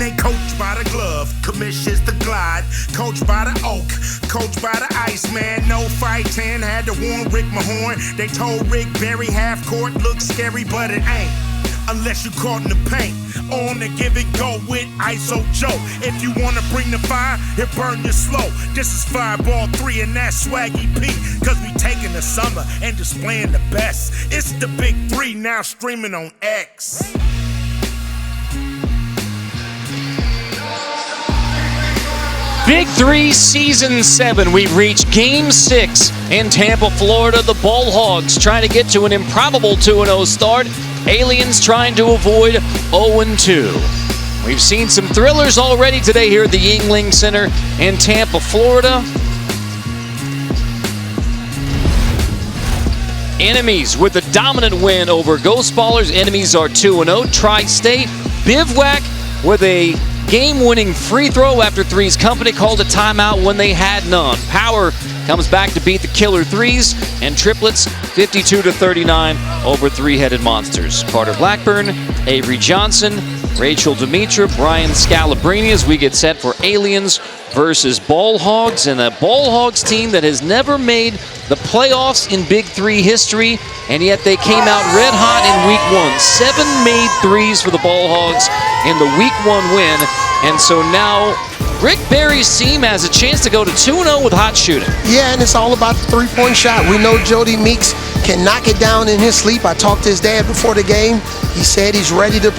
ain't coached by the glove, commissions the glide. Coached by the oak, coached by the ice man. No fighting, had to warn Rick Mahorn. They told Rick Barry half court looks scary, but it ain't. Unless you caught in the paint. On the give it go with ISO Joe. If you wanna bring the fire, it burn you slow. This is Fireball 3 and that's Swaggy P. Cause we taking the summer and displaying the best. It's the Big 3 now streaming on X. Big 3 Season 7. We've reached Game 6 in Tampa, Florida. The Ball Hogs trying to get to an improbable 2-0 start. Aliens trying to avoid 0-2. We've seen some thrillers already today here at the Yuengling Center in Tampa, Florida. Enemies with a dominant win over Ghost Ballers. Enemies are 2-0. Tri-State. Bivouac with a game-winning free throw after Three's company called a timeout when they had none. Power comes back to beat the Killer Threes, and Triplets 52-39 over Three-Headed Monsters. Carter Blackburn, Avery Johnson, Rachel Dimitra, Brian Scalabrini as we get set for Aliens versus Ball Hogs, and a Ball Hogs team that has never made the playoffs in Big 3 history, and yet they came out red hot in Week 1. 7 made threes for the Ball Hogs in the Week 1 win, and so now Rick Barry's team has a chance to go to 2-0 with hot shooting. Yeah, and it's all about the three-point shot. We know Jody Meeks can knock it down in his sleep. I talked to his dad before the game. He said he's ready to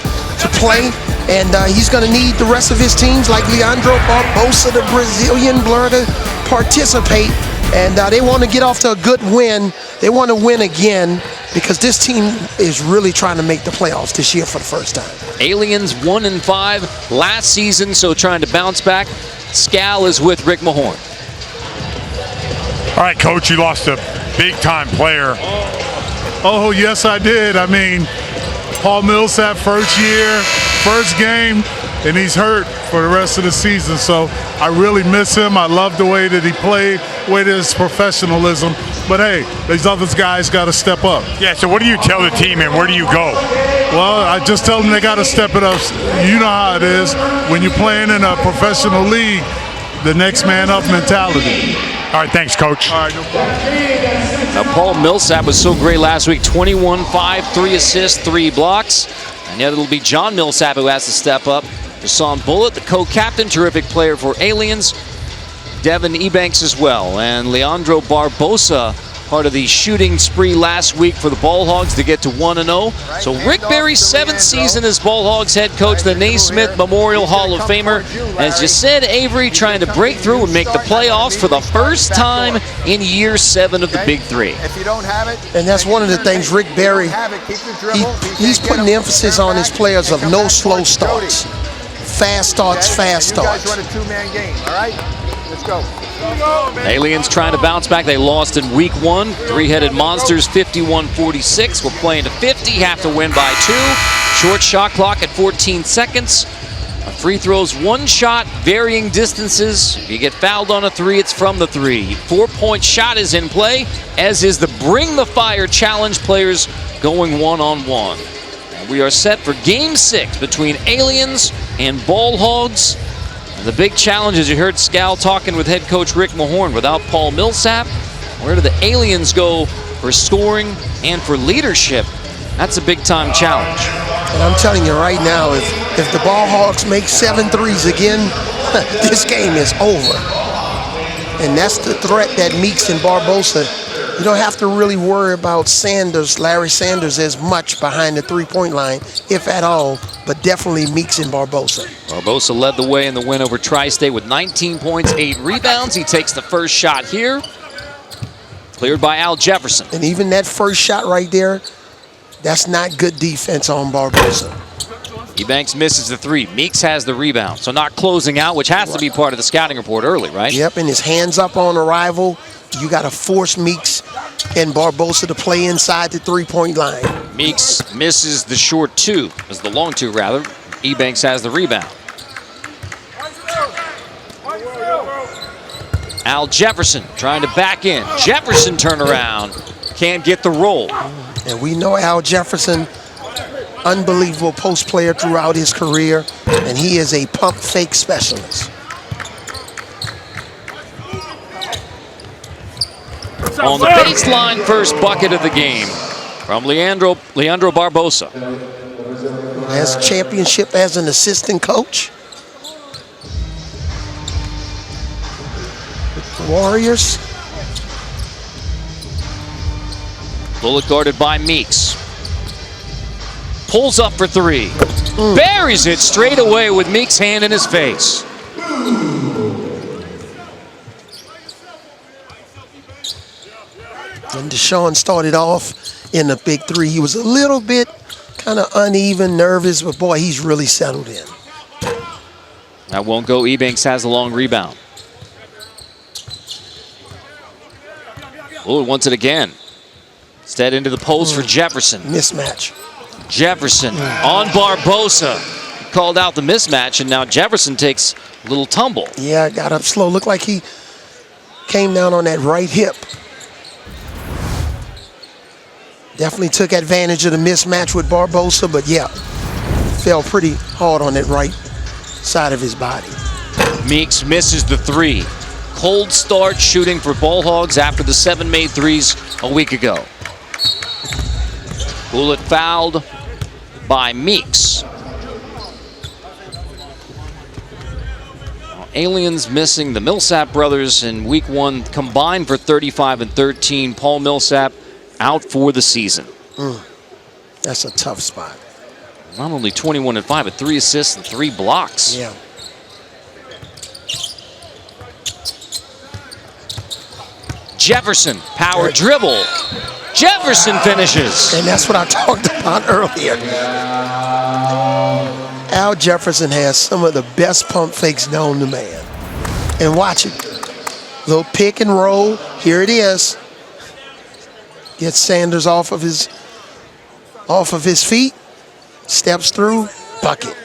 play, and he's going to need the rest of his teams like Leandro, Barbosa, the Brazilian blur to participate. And they want to get off to a good win. They want to win again because this team is really trying to make the playoffs this year for the first time. Aliens 1-5 last season, so trying to bounce back. Scal is with Rick Mahorn. All right, Coach, you lost a big-time player. Oh, yes, I did. I mean, Paul Millsap, first year, first game, and he's hurt for the rest of the season. So I really miss him. I love the way that he played, the way that his professionalism. But hey, these other guys got to step up. Yeah, so what do you tell the team and where do you go? Well, I just tell them they got to step it up. You know how it is when you're playing in a professional league, the next man up mentality. All right, thanks, Coach. All right, no problem. Now, Paul Millsap was so great last week. 21-5, 3 assists, 3 blocks. And yet it'll be John Millsap who has to step up. Hassan Bullitt, the co-captain, terrific player for Aliens. Devin Ebanks as well. And Leandro Barbosa, part of the shooting spree last week for the Ball Hogs to get to 1-0. So Rick Barry's 7th season as Ball Hogs head coach, the Naismith Memorial Hall of Famer. As you said, Avery trying to break through and make the playoffs for the first time in year 7 of the Big 3. If you don't have it, and that's one of the things Rick Barry, he's putting the emphasis on his players of no slow starts. Fast starts, fast starts. You guys run a two-man game, all right? Let's go. Aliens trying to bounce back. They lost in Week 1. Three-Headed Monsters 51-46. We're playing to 50. Have to win by 2. Short shot clock at 14 seconds. Free throws, 1 shot, varying distances. If you get fouled on a 3, it's from the 3. 4-point shot is in play, as is the Bring the Fire challenge. Players going one-on-one. We are set for Game 6 between Aliens and Ball Hogs. And the big challenge, as you heard Scal talking with head coach Rick Mahorn, without Paul Millsap, where do the Aliens go for scoring and for leadership? That's a big-time challenge. And I'm telling you right now, if the Ball Hogs make 7 threes again, this game is over. And that's the threat that Meeks and Barbosa. You don't have to really worry about Larry Sanders, as much behind the three-point line, if at all, but definitely Meeks and Barbosa. Barbosa led the way in the win over Tri-State with 19 points, 8 rebounds. He takes the first shot here. Cleared by Al Jefferson. And even that first shot right there, that's not good defense on Barbosa. Ebanks misses the 3. Meeks has the rebound. So not closing out, which has to be part of the scouting report early, right? Yep, and his hands up on arrival. You got to force Meeks and Barbosa to play inside the three-point line. Meeks misses the short 2, as the long 2 rather. Ebanks has the rebound. Al Jefferson trying to back in. Jefferson turnaround. Can't get the roll. And we know Al Jefferson, unbelievable post player throughout his career. And he is a pump fake specialist. On the baseline, first bucket of the game from Leandro Barbosa. Has championship as an assistant coach. With the Warriors. Bullet guarded by Meeks. Pulls up for three. Buries it straight away with Meeks' hand in his face. When Deshaun started off in the big three, he was a little bit kind of uneven, nervous, but boy, he's really settled in. That won't go. Ebanks has a long rebound. Oh, wants it again. Instead into the post for Jefferson. Mismatch. Jefferson on Barbosa. Called out the mismatch, and now Jefferson takes a little tumble. Yeah, got up slow. Looked like he came down on that right hip. Definitely took advantage of the mismatch with Barbosa, but yeah, fell pretty hard on that right side of his body. Meeks misses the three. Cold start shooting for Ball Hogs after the 7 made threes a week ago. Bullet fouled by Meeks. Aliens missing the Millsap brothers in week 1 combined for 35 and 13. Paul Millsap out for the season. That's a tough spot. Not only 21 and 5, but 3 assists and 3 blocks. Yeah. Jefferson, power dribble. Jefferson finishes. And that's what I talked about earlier. Al Jefferson has some of the best pump fakes known to man. And watch it. Little pick and roll. Here it is. Gets Sanders off of his feet. Steps through. Bucket.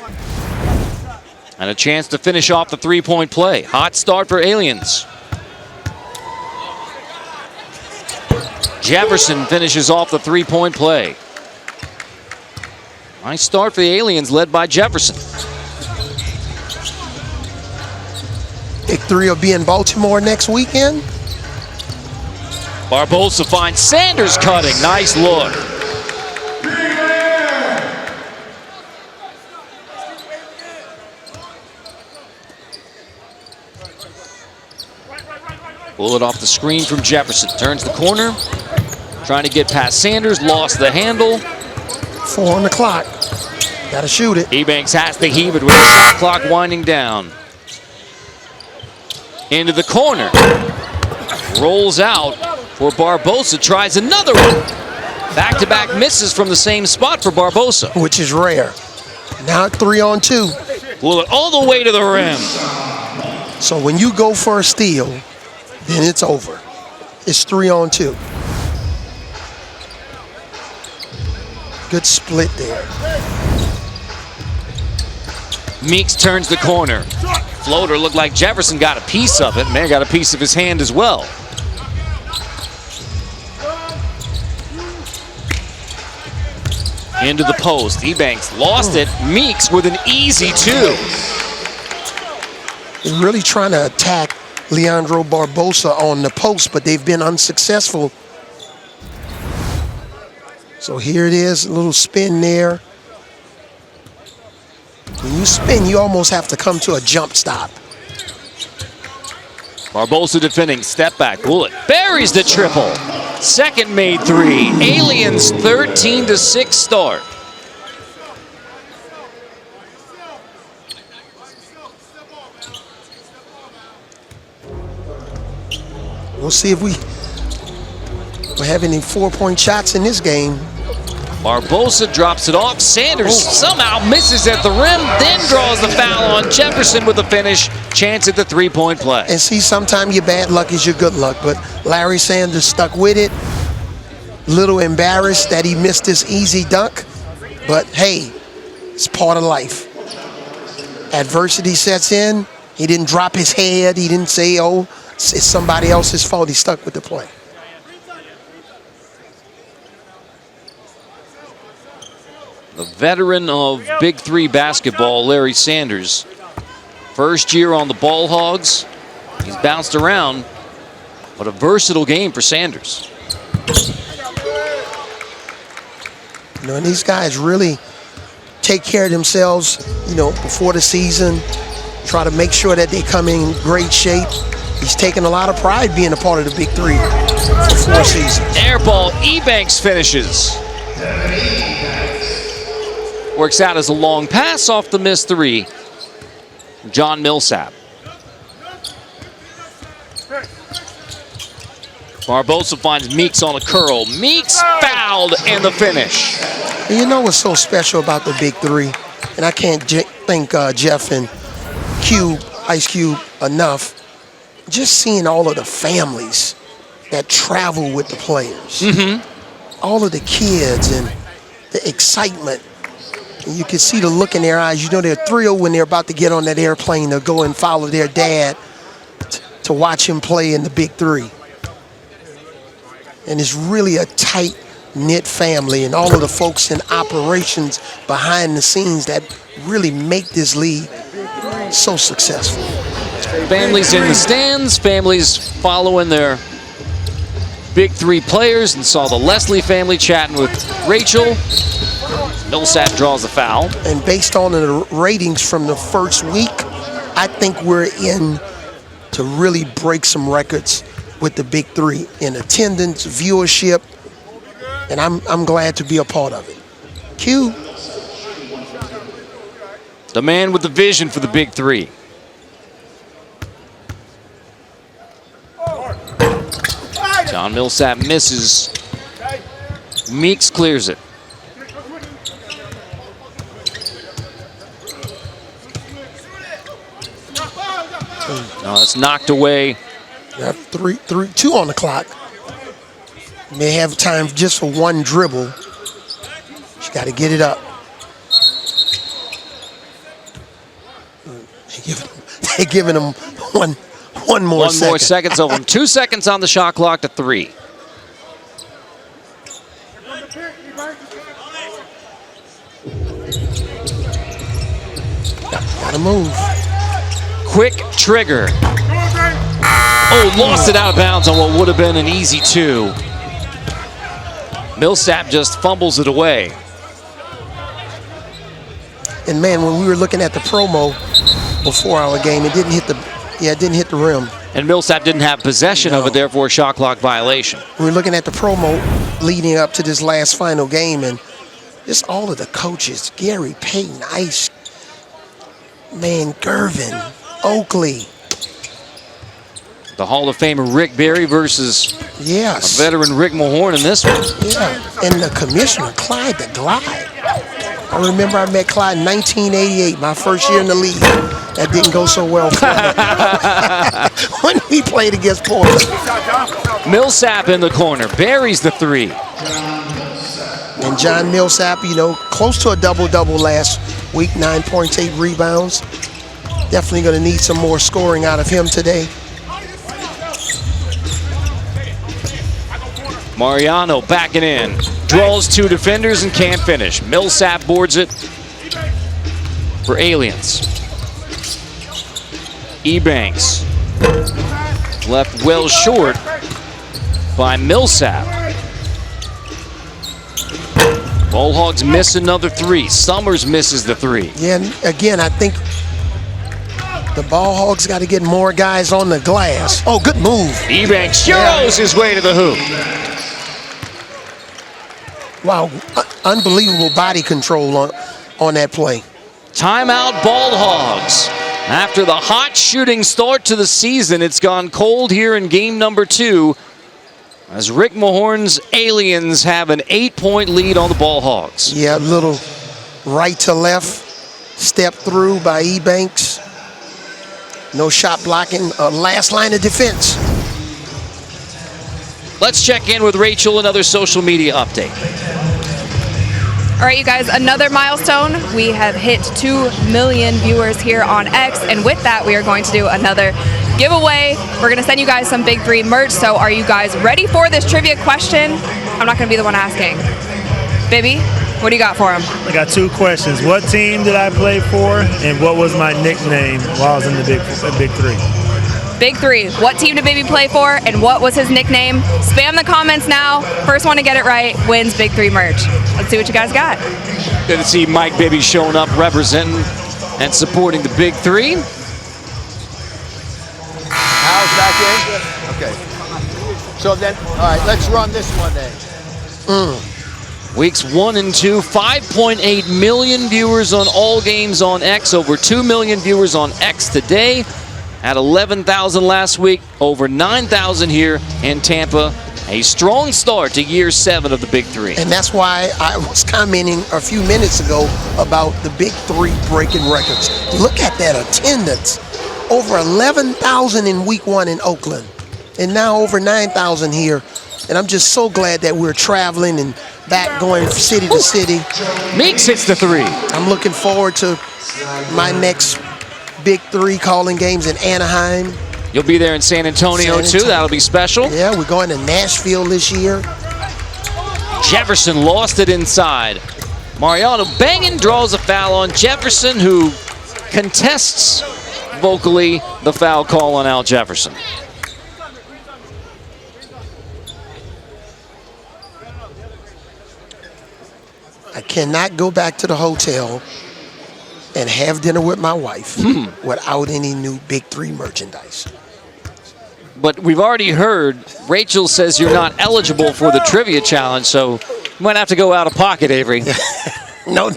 And a chance to finish off the three-point play. Hot start for Aliens. Jefferson finishes off the three-point play. Nice start for the Aliens, led by Jefferson. Big 3 will be in Baltimore next weekend. Barbosa finds Sanders cutting. Nice look. Bullet off the screen from Jefferson. Turns the corner. Trying to get past Sanders. Lost the handle. 4 on the clock. Gotta shoot it. Ebanks has to heave it with the shot clock winding down. Into the corner. Rolls out for Barbosa. Tries another one. Back-to-back misses from the same spot for Barbosa. Which is rare. Now 3 on 2. Bullet all the way to the rim. So when you go for a steal, then it's over. It's 3 on 2. Good split there. Meeks turns the corner. Floater looked like Jefferson got a piece of it. Man got a piece of his hand as well. Into the post. Ebanks lost it. Meeks with an easy 2. They're really trying to attack Leandro Barbosa on the post, but they've been unsuccessful. So here it is, a little spin there. When you spin, you almost have to come to a jump stop. Barbosa defending, step back. Bullet buries the triple. Second made 3. Aliens 13-6 start. We'll see if we have any 4-point shots in this game. Barbosa drops it off. Sanders somehow misses at the rim, then draws the foul on Jefferson with the finish. Chance at the three-point play. And see, sometimes your bad luck is your good luck, but Larry Sanders stuck with it. Little embarrassed that he missed this easy dunk, but hey, it's part of life. Adversity sets in. He didn't drop his head. He didn't say, oh, it's somebody else's fault. He stuck with the play. The veteran of Big 3 basketball, Larry Sanders. First year on the Ball Hogs. He's bounced around, but a versatile game for Sanders. You know, and these guys really take care of themselves, you know, before the season, try to make sure that they come in great shape. He's taken a lot of pride being a part of the Big 3 for 4 seasons. Air ball, Ebanks finishes. Works out as a long pass off the missed 3. John Millsap. Barbosa finds Meeks on a curl. Meeks fouled in the finish. And you know what's so special about the Big 3? And I can't thank Jeff and Ice Cube enough. Just seeing all of the families that travel with the players. All of the kids and the excitement. And you can see the look in their eyes. You know they're thrilled when they're about to get on that airplane to go and follow their dad to watch him play in the Big 3. And it's really a tight-knit family, and all of the folks in operations behind the scenes that really make this league so successful. Families in the stands, families following their Big 3 players, and saw the Leslie family chatting with Rachel. Millsap draws the foul. And based on the ratings from the first week, I think we're in to really break some records with the Big 3 in attendance, viewership, and I'm glad to be a part of it. Q. The man with the vision for the Big 3. John Millsap misses. Meeks clears it. No, it's knocked away. You have 2 on the clock. You may have time just for one dribble. You got to get it up. They're giving them one more second. 1 more second, so from 2 seconds on the shot clock to 3. Gotta move. Quick trigger. Oh, lost it out of bounds on what would have been an easy 2. Millsap just fumbles it away. And man, when we were looking at the promo before our game, it didn't hit the rim. And Millsap didn't have possession of it, therefore a shot clock violation. We were looking at the promo leading up to this last final game, and just all of the coaches, Gary Payton, Ice, man, Gervin, Oakley. The Hall of Famer Rick Barry versus a veteran Rick Mahorn in this one. Yeah, and the commissioner, Clyde the Glide. I remember I met Clyde in 1988, my first year in the league. That didn't go so well for me. When we played against Portland. Millsap in the corner, buries the 3. And John Millsap, you know, close to a double-double last week, 9 points, 8 rebounds. Definitely going to need some more scoring out of him today. Mariano backing in, draws 2 defenders and can't finish. Millsap boards it for Aliens. Ebanks left well short by Millsap. Ball Hogs miss another 3. Summers misses the 3. Yeah, and again, I think the Ball Hogs got to get more guys on the glass. Oh, good move. Ebanks Euros his way to the hoop. Wow, unbelievable body control on that play. Timeout, Ball Hogs. After the hot shooting start to the season, it's gone cold here in game number 2 as Rick Mahorn's Aliens have an 8-point lead on the Ball Hogs. Yeah, a little right to left step through by Ebanks. No shot blocking, last line of defense. Let's check in with Rachel, another social media update. All right, you guys, another milestone. We have hit 2 million viewers here on X, and with that, we are going to do another giveaway. We're going to send you guys some Big 3 merch, so are you guys ready for this trivia question? I'm not going to be the one asking. Bibby, What do you got for him? I got 2 questions. What team did I play for, and what was my nickname while I was in the Big 3? Big 3. What team did Baby play for, and what was his nickname? Spam the comments now. First one to get it right wins Big 3 merch. Let's see what you guys got. Good to see Mike Bibby showing up, representing and supporting the Big 3. Hal's back in? Okay. So then, all right, let's run this one then. Weeks 1 and 2, 5.8 million viewers on all games on X, over 2 million viewers on X today. At 11,000 last week, over 9,000 here in Tampa. A strong start to year 7 of the Big 3. And that's why I was commenting a few minutes ago about the Big 3 breaking records. Look at that attendance. Over 11,000 in week 1 in Oakland. And now over 9,000 here. And I'm just so glad that we're traveling and back going city to city. Meeks hits the 3. I'm looking forward to my next Big 3 calling games in Anaheim. You'll be there in San Antonio too. That'll be special. Yeah, we're going to Nashville this year. Jefferson lost it inside. Mariano banging, draws a foul on Jefferson, who contests vocally the foul call on Al Jefferson. I cannot go back to the hotel and have dinner with my wife without any new Big 3 merchandise. But we've already heard Rachel says you're not eligible for the trivia challenge, so you might have to go out of pocket, Avery. No.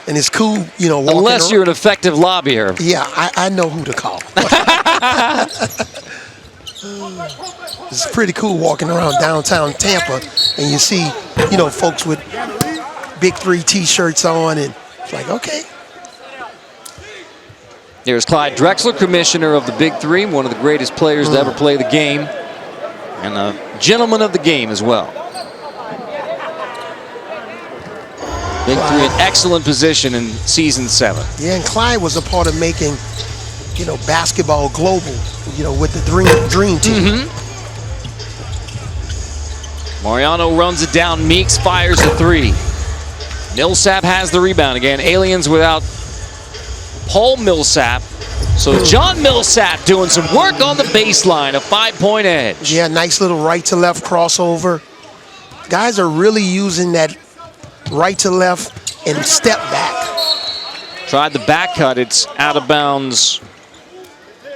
And it's cool, you know, walking Unless around. you're an effective lobbyer. Yeah, I know who to call. It's pretty cool walking around downtown Tampa and you see, you know, folks with Big 3 t-shirts on, and it's like, okay. There's Clyde Drexler, commissioner of the Big 3, one of the greatest players to ever play the game, and a gentleman of the game as well. Big 3 in excellent position in season 7. Yeah, and Clyde was a part of making, you know, basketball global, you know, with the dream team. Mariano runs it down. Meeks fires a 3. Millsap has the rebound again. Aliens without Paul Millsap. So John Millsap doing some work on the baseline, a 5-point edge. Yeah, nice little right to left crossover. Guys are really using that right to left and step back. Tried the back cut. It's out of bounds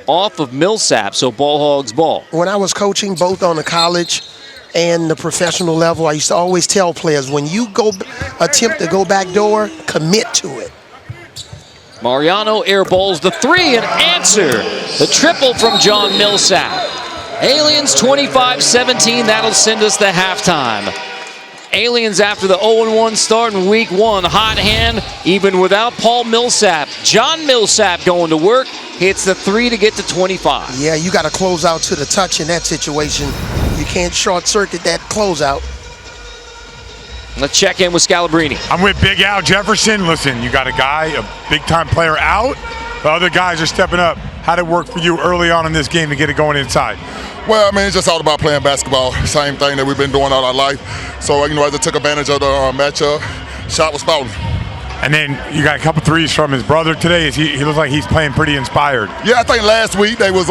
off of Millsap, so ball hogs ball. When I was coaching both on the college and the professional level, I used to always tell players, when you go attempt to go back door, commit to it. Mariano airballs the 3 and answer the triple from John Millsap. Aliens 25-17, that'll send us to halftime. Aliens after the 0-1 start in week 1, hot hand, even without Paul Millsap. John Millsap going to work, hits the 3 to get to 25. Yeah, you got to close out to the touch in that situation. You can't short circuit that closeout. Let's check in with Scalabrini. I'm with Big Al Jefferson. Listen, you got a guy, a big-time player out. The other guys are stepping up. How did it work for you early on in this game to get it going inside? Well, I mean, it's just all about playing basketball. Same thing that we've been doing all our life. So, you know, as I took advantage of the matchup, shot was falling. And then you got a couple threes from his brother today. He looks like he's playing pretty inspired. Yeah, I think last week they was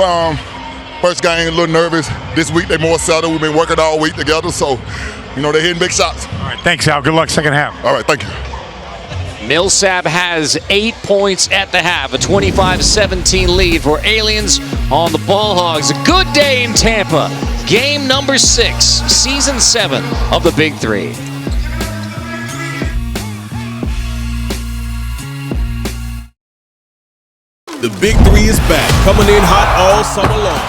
first game a little nervous. This week they more settled. We've been working all week together, so you know they're hitting big shots. All right, thanks, Al. Good luck second half. All right, thank you. Millsap has 8 points at the half, a 25-17 lead for Aliens on the Ball Hogs. A good day in Tampa. Game number 6, season 7 of the Big 3. The Big 3 is back, coming in hot all summer long.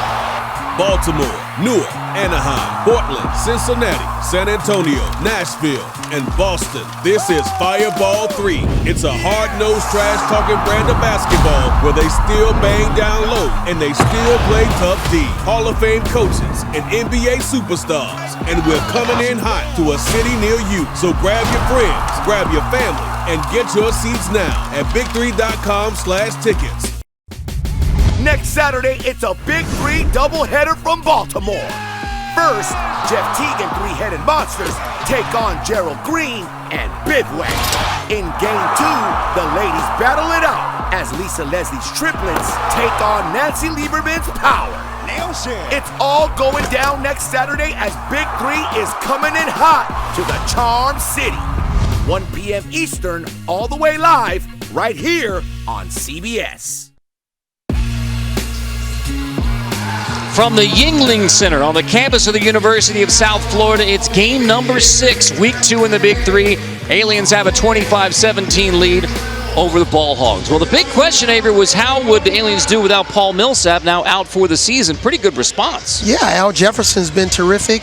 Baltimore, Newark, Anaheim, Portland, Cincinnati, San Antonio, Nashville, and Boston. This is Fireball 3. It's a hard-nosed, trash-talking brand of basketball where they still bang down low and they still play tough D. Hall of Fame coaches and NBA superstars. And we're coming in hot to a city near you. So grab your friends, grab your family, and get your seats now at big3.com/tickets. Next Saturday, it's a Big 3 doubleheader from Baltimore. First, Jeff Teague and three-headed monsters take on Gerald Green and Bivouac. In Game 2, the ladies battle it out as Lisa Leslie's triplets take on Nancy Lieberman's power. It's all going down next Saturday as Big 3 is coming in hot to the Charm City. 1 p.m. Eastern, all the way live, right here on CBS. From the Yuengling Center on the campus of the University of South Florida, it's game number 6, week 2 in the Big 3. Aliens have a 25-17 lead over the Ball Hogs. Well, the big question, Avery, was how would the Aliens do without Paul Millsap, now out for the season? Pretty good response. Yeah, Al Jefferson's been terrific.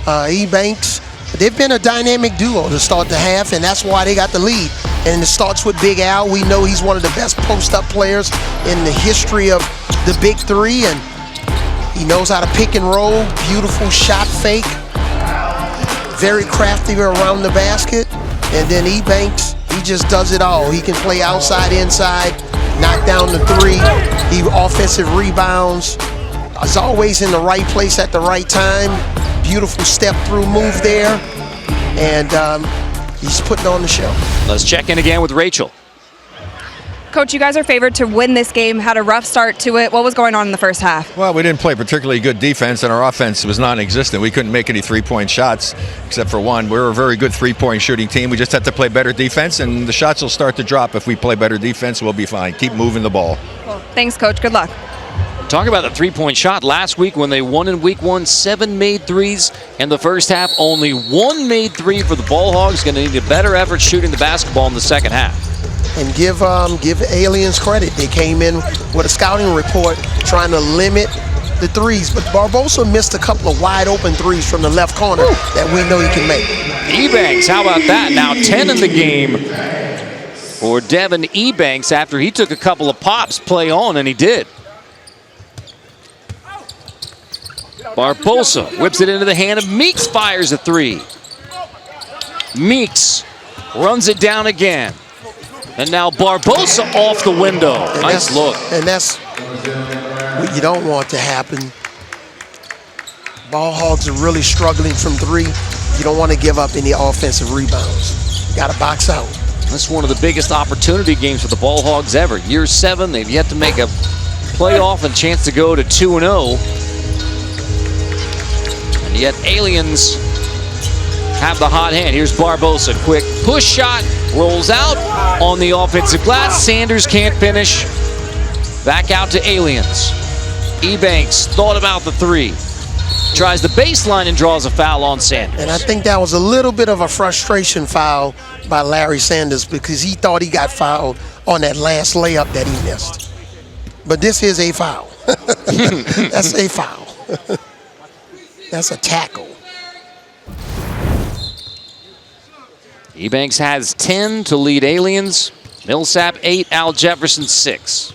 Ebanks, they've been a dynamic duo to start the half, and that's why they got the lead. And it starts with Big Al. We know he's one of the best post-up players in the history of the Big 3, and he knows how to pick and roll, beautiful shot fake, very crafty around the basket. And then Ebanks, he just does it all. He can play outside, inside, knock down the three. He offensive rebounds. Is always in the right place at the right time. Beautiful step-through move there. And he's putting on the show. Let's check in again with Rachel. Coach, you guys are favored to win this game, had a rough start to it. What was going on in the first half? Well, we didn't play particularly good defense, and our offense was non-existent. We couldn't make any three-point shots, except for one. We're a very good three-point shooting team. We just have to play better defense, and the shots will start to drop. If we play better defense, we'll be fine. Keep moving the ball. Cool. Thanks, Coach. Good luck. Talk about the three-point shot. Last week when they won in week 1, 7 made threes. In the first half, only 1 made three for the Ball Hogs. Going to need a better effort shooting the basketball in the second half. And give Aliens credit. They came in with a scouting report trying to limit the threes, but Barbosa missed a couple of wide open threes from the left corner that we know he can make. Ebanks, how about that? Now 10 in the game for Devin Ebanks after he took a couple of pops, play on, and he did. Barbosa whips it into the hand of Meeks, fires a three. Meeks runs it down again. And now Barbosa off the window. And nice look. And that's what you don't want to happen. Ball Hogs are really struggling from three. You don't want to give up any offensive rebounds. You got to box out. That's one of the biggest opportunity games for the Ball Hogs ever. Year 7, they've yet to make a playoff and chance to go to 2-0. And yet Aliens have the hot hand. Here's Barbosa, quick push shot, rolls out on the offensive glass. Sanders can't finish. Back out to Aliens. Ebanks thought about the three. Tries the baseline and draws a foul on Sanders. And I think that was a little bit of a frustration foul by Larry Sanders because he thought he got fouled on that last layup that he missed. But this is a foul. That's a foul. That's a tackle. Ebanks has 10 to lead Aliens. Millsap 8, Al Jefferson 6.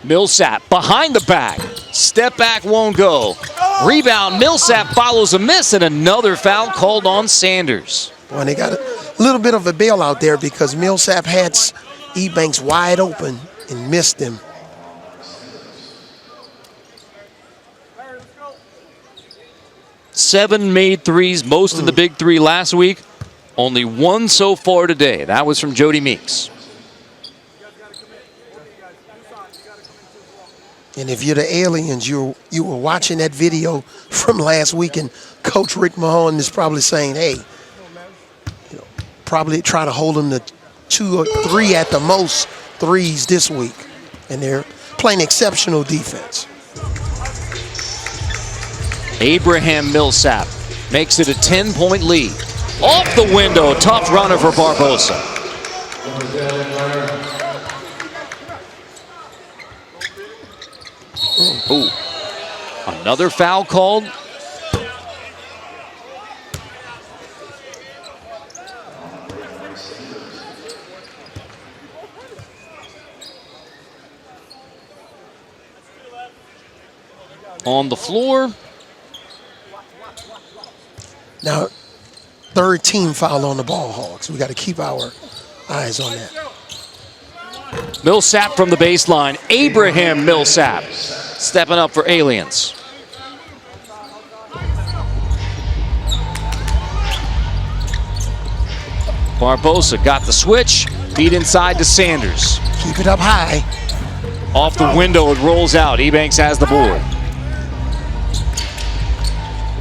Millsap behind the back. Step back won't go. Rebound, Millsap follows a miss, and another foul called on Sanders. Well, they got a little bit of a bailout there because Millsap had Ebanks wide open and missed him. Seven made threes, most in the Big 3 last week. Only 1 so far today. That was from Jody Meeks. And if you're the Aliens, you were watching that video from last week, and Coach Rick Mahon is probably saying, hey, probably try to hold them to 2 or 3 at the most threes this week. And they're playing exceptional defense. Abraham Millsap makes it a 10-point lead. Off the window, tough runner for Barbosa. Ooh. Another foul called. On the floor. Now, third team foul on the Ball Hogs. We got to keep our eyes on that. Millsap from the baseline. Abraham Millsap stepping up for Aliens. Barbosa got the switch. Feed inside to Sanders. Keep it up high. Off the window, it rolls out. Ebanks has the board.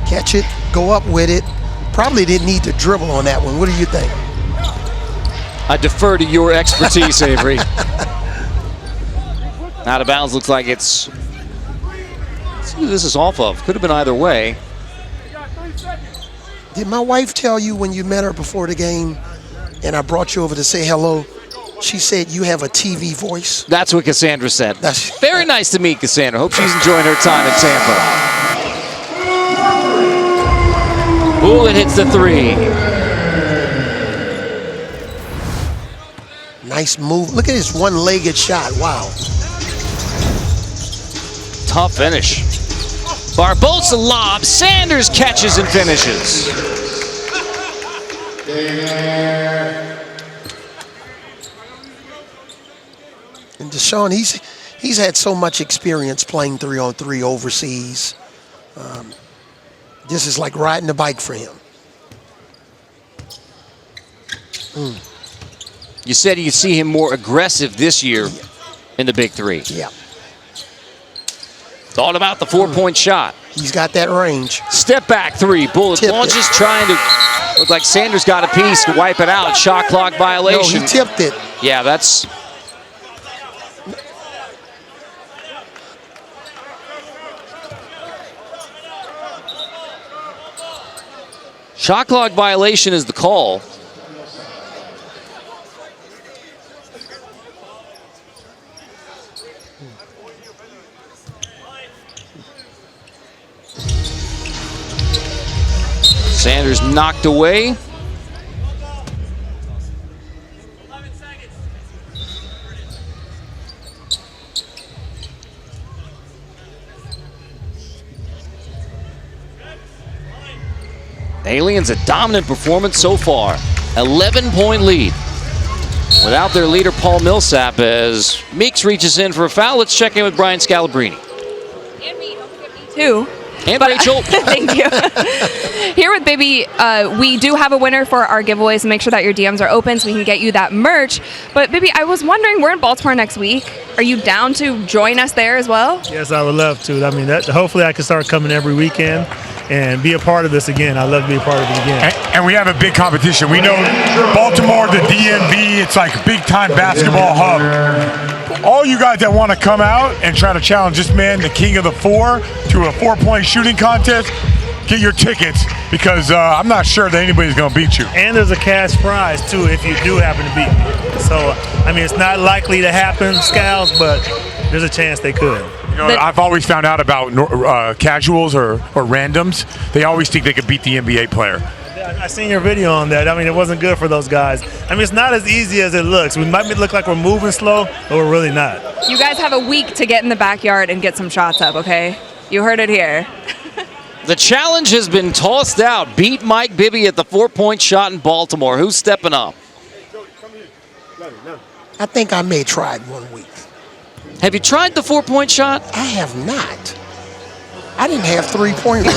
Catch it, go up with it. Probably didn't need to dribble on that one. What do you think? I defer to your expertise, Avery. Out of bounds, looks like it's. Let's see who this is off of. Could have been either way. Did my wife tell you when you met her before the game and I brought you over to say hello? She said you have a TV voice. That's what Cassandra said. Very nice to meet Cassandra. Hope she's enjoying her time in Tampa. Bullet hits the three. Nice move. Look at his one-legged shot. Wow. Tough finish. Barbosa lob. Sanders catches and finishes. And Deshaun, he's had so much experience playing 3-on-3 overseas. This is like riding a bike for him. You said you see him more aggressive this year in the Big Three. Yeah. It's all about the four-point shot. He's got that range. Step back three. Bullet launches, trying to look like Sanders got a piece to wipe it out. Shot clock violation. No, he tipped it. Yeah, that's. Shot clock violation is the call. Sanders knocked away. Aliens a dominant performance so far. 11-point lead. Without their leader, Paul Millsap, as Meeks reaches in for a foul. Let's check in with Brian Scalabrine. And me, don't forget me too. And Rachel. Thank you. Here with Bibby, we do have a winner for our giveaways. Make sure that your DMs are open so we can get you that merch. But Bibby, I was wondering, we're in Baltimore next week. Are you down to join us there as well? Yes, I would love to. I mean, hopefully I can start coming every weekend and be a part of this again. I'd love to be a part of it again. And we have a big competition. We know Baltimore, the DMV, it's like a big-time basketball hub. All you guys that want to come out and try to challenge this man, the king of the four, to a four-point shooting contest, get your tickets, because I'm not sure that anybody's going to beat you. And there's a cash prize, too, if you do happen to beat me. So, I mean, it's not likely to happen, Scals, but there's a chance they could. You know, I've always found out about casuals or randoms. They always think they could beat the NBA player. I seen your video on that. I mean, it wasn't good for those guys. I mean, it's not as easy as it looks. We might look like we're moving slow, but we're really not. You guys have a week to get in the backyard and get some shots up, okay? You heard it here. The challenge has been tossed out. Beat Mike Bibby at the four-point shot in Baltimore. Who's stepping up? I think I may try it 1 week. Have you tried the four-point shot? I have not. I didn't have three-point range.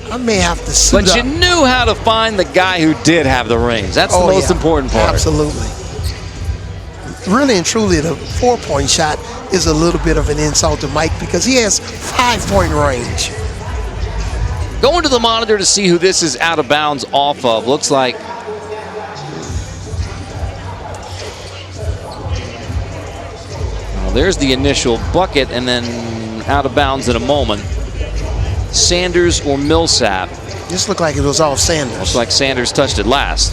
I may have to suit But you up. knew how to find the guy who did have the range. That's the most important part. Absolutely. Really and truly, the four-point shot is a little bit of an insult to Mike because he has 5-point range. Going to the monitor to see who this is out of bounds off of. Looks like there's the initial bucket, and then out of bounds in a moment. Sanders or Millsap. This looked like it was off Sanders. Looks like Sanders touched it last.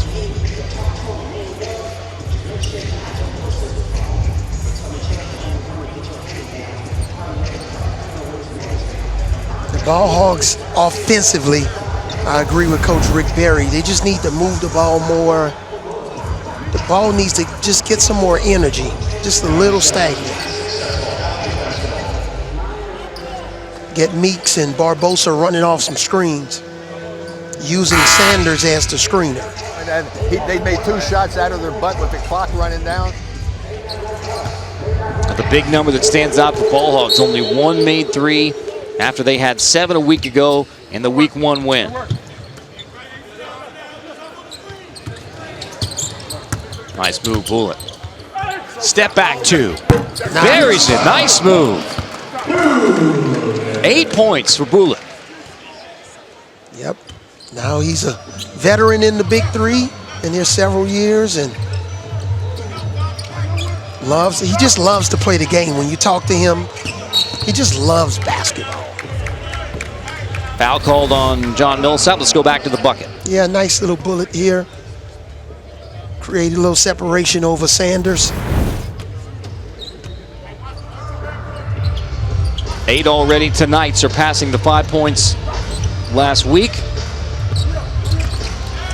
The Ball Hogs offensively, I agree with Coach Rick Barry. They just need to move the ball more. The ball needs to just get some more energy, just a little stagnant. Get Meeks and Barbosa running off some screens. using Sanders as the screener. And then they made 2 shots out of their butt with the clock running down. The big number that stands out for Ball Hogs, only 1 made 3 after they had 7 a week ago in the week 1 win. Nice move, Bullet. Step back 2. Buries it. Nice move. 8 points for Bullet. Yep. Now he's a veteran in the Big 3, and there's several years, and he just loves to play the game. When you talk to him, he just loves basketball. Foul called on John Millsap. Let's go back to the bucket. Yeah, nice little bullet here. Created a little separation over Sanders. 8 already tonight, surpassing the 5 points last week.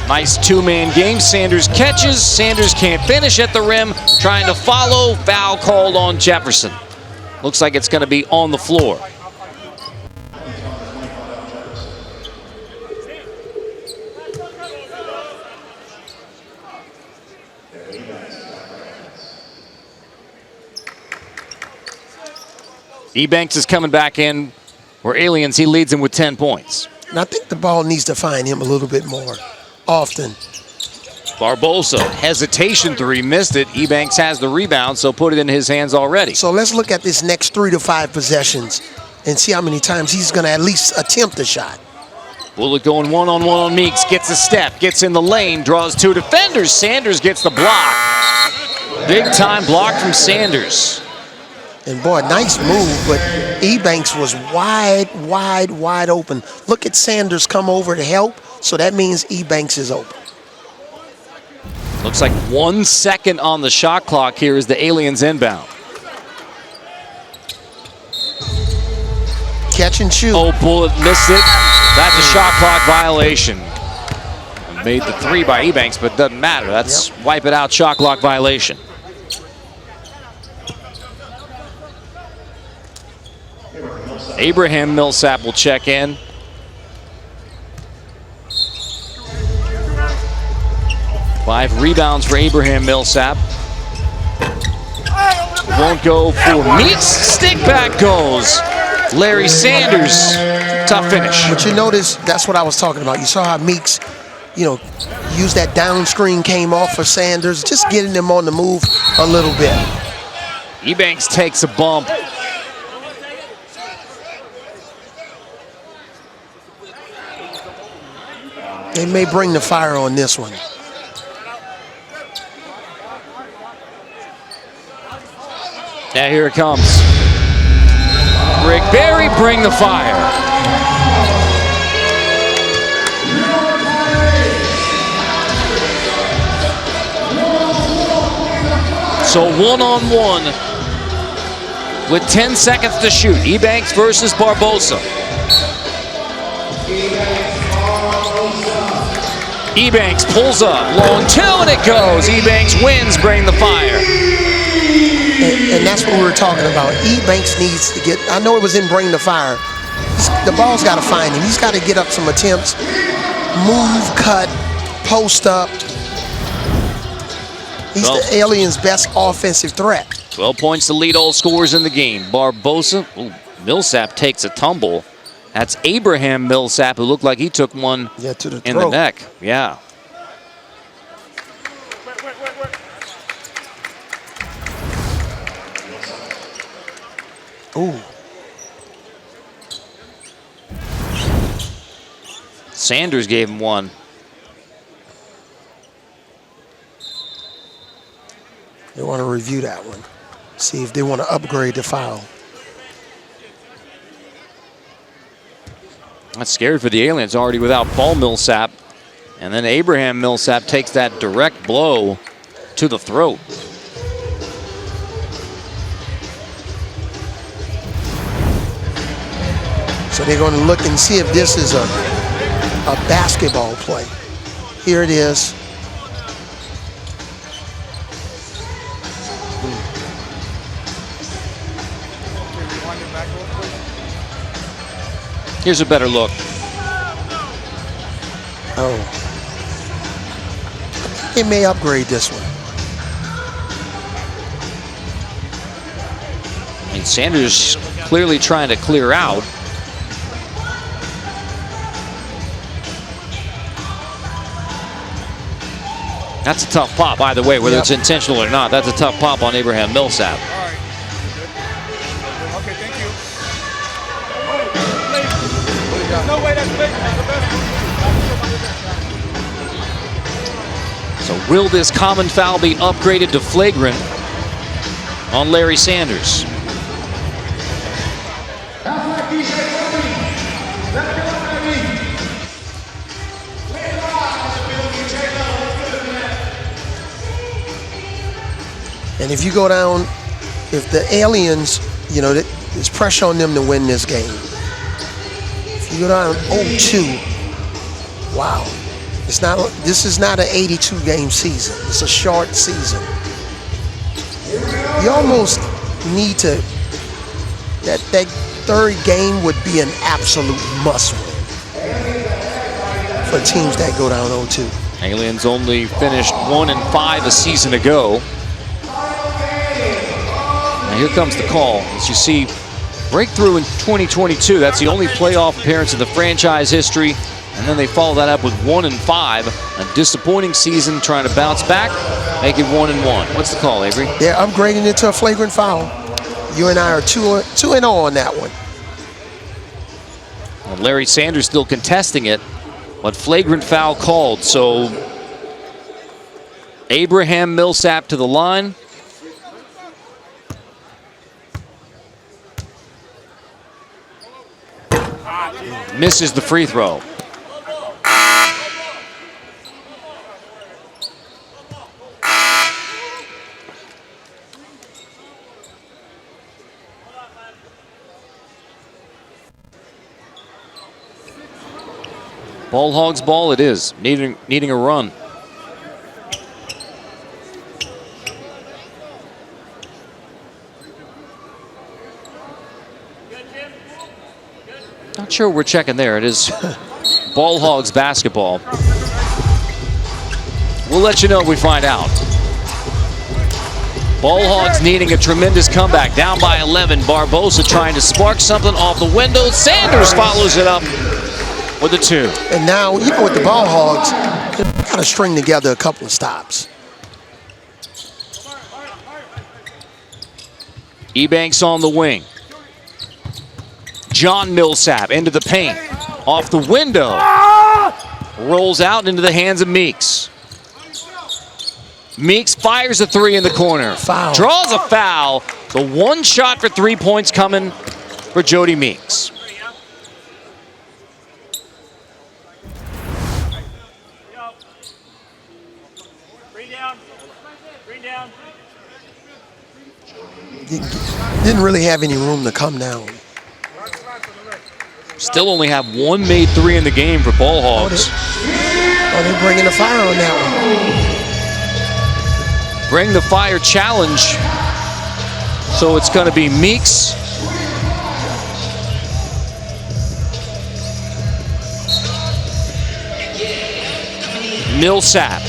Nice 2-man game. Sanders catches. Sanders can't finish at the rim. Trying to follow. Foul called on Jefferson. Looks like it's going to be on the floor. Ebanks is coming back in. For Aliens, he leads him with 10 points. And I think the ball needs to find him a little bit more often. Barbosa, hesitation 3, missed it. Ebanks has the rebound, so put it in his hands already. So let's look at this next 3 to 5 possessions and see how many times he's going to at least attempt a shot. Bullet going one-on-one on Meeks, gets a step, gets in the lane, draws 2 defenders. Sanders gets the block. Big time block from Sanders. And boy, nice move, but Ebanks was wide open. Look at Sanders come over to help, so that means Ebanks is open. Looks like 1 second on the shot clock here as the Aliens inbound. Catch and shoot. Oh, Bullet missed it. That's a shot clock violation. Made the 3 by Ebanks, but doesn't matter. That's wipe it out, shot clock violation. Abraham Millsap will check in. Five rebounds for Abraham Millsap. Won't go for Meeks. Stick back goes Larry Sanders. Tough finish. But you notice, that's what I was talking about. You saw how Meeks, used that down screen, came off for Sanders, just getting them on the move a little bit. Ebanks takes a bump. They may bring the fire on this one. Yeah, here it comes. Rick Barry, bring the fire. So 1-on-1 with 10 seconds to shoot. Ebanks versus Barbosa. Ebanks pulls up, long 2, and it goes. Ebanks wins, bring the fire. And that's what we were talking about. Ebanks needs to get, I know it was in bring the fire. The ball's got to find him. He's got to get up some attempts, move, cut, post up. He's the Aliens' best offensive threat. 12 points to lead all scorers in the game. Barbosa, Millsap takes a tumble. That's Abraham Millsap, who looked like he took one in the neck. Yeah. Ooh. Sanders gave him one. They want to review that one. See if they want to upgrade the foul. That's scary for the Aliens, already without Paul Millsap. And then Abraham Millsap takes that direct blow to the throat. So they're going to look and see if this is a basketball play. Here it is. Here's a better look. Oh. It may upgrade this one. And Sanders clearly trying to clear out. That's a tough pop, by the way, whether it's intentional or not. That's a tough pop on Abraham Millsap. Okay, thank you. So will this common foul be upgraded to flagrant on Larry Sanders? And if you go down, if the Aliens, you know, there's pressure on them to win this game. If you go down 0-2, wow. It's not. This is not an 82-game season. It's a short season. You almost need to. That third game would be an absolute must-win for teams that go down 0-2. Aliens only finished 1-5 a season ago. Now here comes the call. As you see, breakthrough in 2022. That's the only playoff appearance in the franchise history. And then they follow that up with 1-5. A disappointing season, trying to bounce back, make it 1-1. What's the call, Avery? They're upgrading it to a flagrant foul. You and I are 2-0 on that one. And Larry Sanders still contesting it, but flagrant foul called. So Abraham Millsap to the line. Misses the free throw. Ball Hogs ball it is, needing a run. Not sure we're checking there. It is Ball Hogs basketball. We'll let you know if we find out. Ball Hogs needing a tremendous comeback. Down by 11. Barbosa trying to spark something off the window. Sanders follows it up with the 2. And now, you know, with the Ball Hogs, they've got to string together a couple of stops. Ebanks on the wing. John Millsap into the paint. Off the window. Rolls out into the hands of Meeks. Meeks fires a 3 in the corner. Foul. Draws a foul. The one shot for 3 points coming for Jody Meeks. Didn't really have any room to come down. Still only have one made 3 in the game for Ball Hogs. They're bringing the fire on that one. Bring the fire challenge. So it's going to be Meeks. Millsap.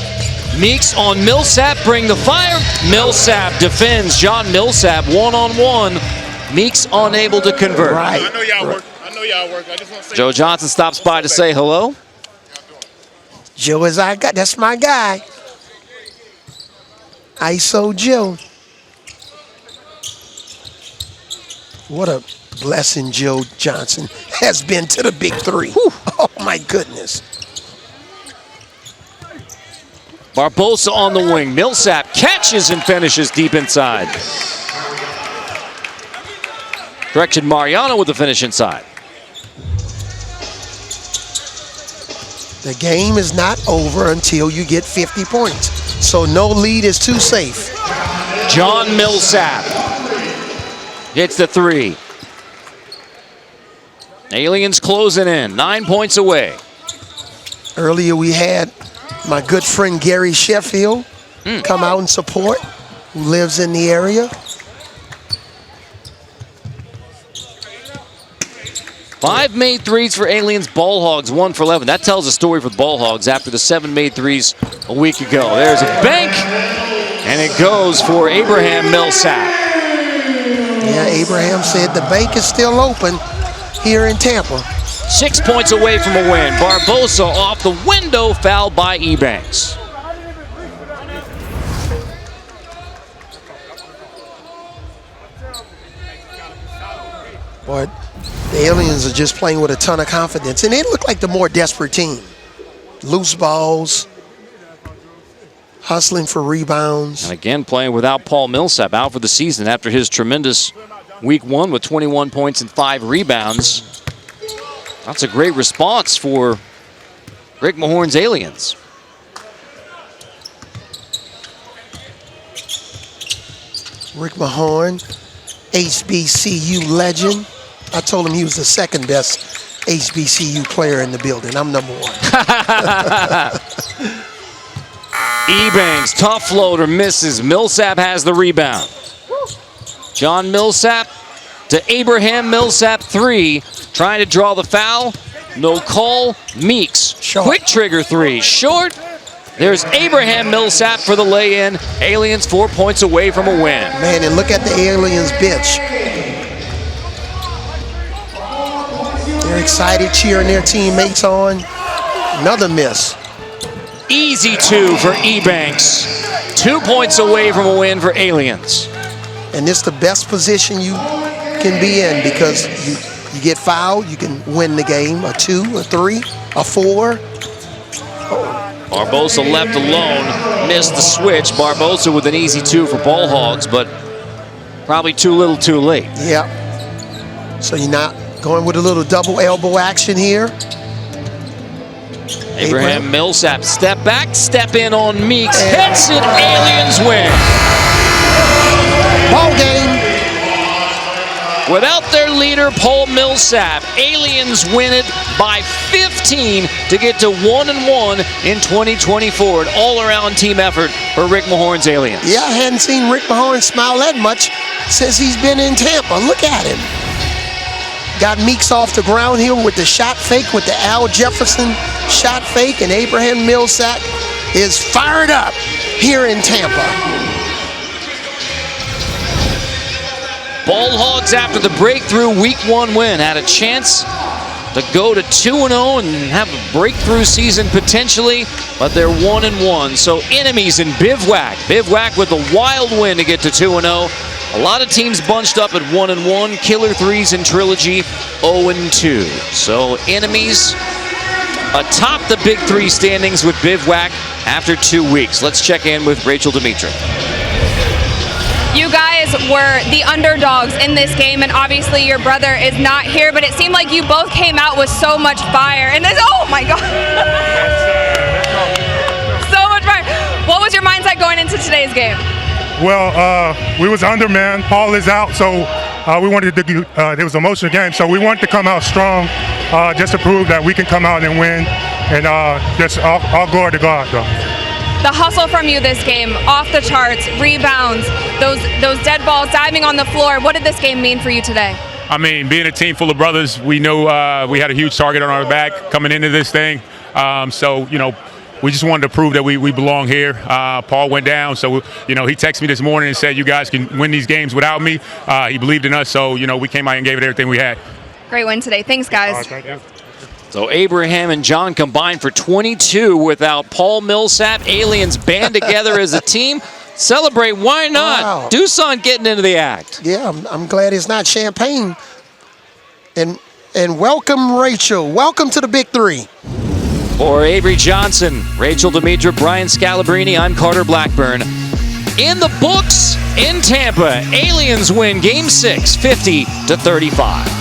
Meeks on Millsap, bring the fire. Millsap defends. John Millsap one-on-one. Meeks unable to convert. Right. I know y'all work. I just want to say. Joe Johnson stops by to say hello. Joe is our guy. That's my guy. ISO Joe. What a blessing Joe Johnson has been to the Big Three. Whew. Oh, my goodness. Barbosa on the wing. Millsap catches and finishes deep inside. Correction, Mariano with the finish inside. The game is not over until you get 50 points. So no lead is too safe. John Millsap hits the 3. Aliens closing in, 9 points away. Earlier we had my good friend Gary Sheffield come out and support, who lives in the area. 5 made threes for Aliens. Ball Hogs 1 for 11. That tells a story for the Ball Hogs after the 7 made threes a week ago. There's a bank, and it goes for Abraham Millsap. Yeah, Abraham said the bank is still open here in Tampa. 6 points away from a win. Barbosa off the window, fouled by Ebanks. But the Aliens are just playing with a ton of confidence, and they look like the more desperate team. Loose balls, hustling for rebounds. And again, playing without Paul Millsap, out for the season after his tremendous week 1 with 21 points and 5 rebounds. That's a great response for Rick Mahorn's Aliens. Rick Mahorn, HBCU legend. I told him he was the second best HBCU player in the building. I'm number 1. Ebanks, tough floater, misses. Millsap has the rebound. John Millsap to Abraham Millsap, 3. Trying to draw the foul. No call. Meeks, quick trigger 3. Short. There's Abraham Millsap for the lay-in. Aliens 4 points away from a win. Man, and look at the Aliens bench. They're excited, cheering their teammates on. Another miss. Easy 2 for Ebanks. 2 points away from a win for Aliens. And it's the best position you can be in because you get fouled, you can win the game. A 2, a 3, a 4. Barbosa left alone, missed the switch. Barbosa with an easy 2 for Ball Hogs, but probably too little too late. Yeah. So you're not going with a little double elbow action here. Abraham Millsap, step back, step in on Meeks, hits it, Aliens win. Ball game. Without their leader, Paul Millsap, Aliens win it by 15 to get to 1-1 in 2024. An all-around team effort for Rick Mahorn's Aliens. Yeah, I hadn't seen Rick Mahorn smile that much since he's been in Tampa. Look at him. Got Meeks off the ground here with the shot fake, with the Al Jefferson shot fake, and Abraham Millsap is fired up here in Tampa. Ball Hogs, after the breakthrough week 1 win, had a chance to go to 2-0 and have a breakthrough season potentially, but they're 1-1. So enemies in Bivouac. Bivouac with a wild win to get to 2-0. A lot of teams bunched up at 1-1. Killer Threes and Trilogy 0-2. So enemies atop the Big 3 standings with Bivouac after 2 weeks. Let's check in with Rachel Dimitri. You guys were the underdogs in this game, and obviously your brother is not here, but it seemed like you both came out with so much fire. And this, oh my God. So much fire. What was your mindset going into today's game? Well, we was under, man. Paul is out, so we wanted to do, it was an emotional game, so we wanted to come out strong just to prove that we can come out and win, and just all glory to God, though. The hustle from you this game, off the charts, rebounds, those dead balls diving on the floor. What did this game mean for you today? I mean, being a team full of brothers, we knew we had a huge target on our back coming into this thing. So, you know, we just wanted to prove that we belong here. Paul went down, so, you know, he texted me this morning and said, you guys can win these games without me. He believed in us, so, you know, we came out and gave it everything we had. Great win today. Thanks, guys. Thank you. So Abraham and John combined for 22 without Paul Millsap. Aliens band together as a team. Celebrate, why not? Wow. Doosan getting into the act. Yeah, I'm glad it's not champagne. And welcome, Rachel. Welcome to the Big 3. For Avery Johnson, Rachel Demetra, Brian Scalabrini, I'm Carter Blackburn. In the books in Tampa, Aliens win Game 6, 50-35.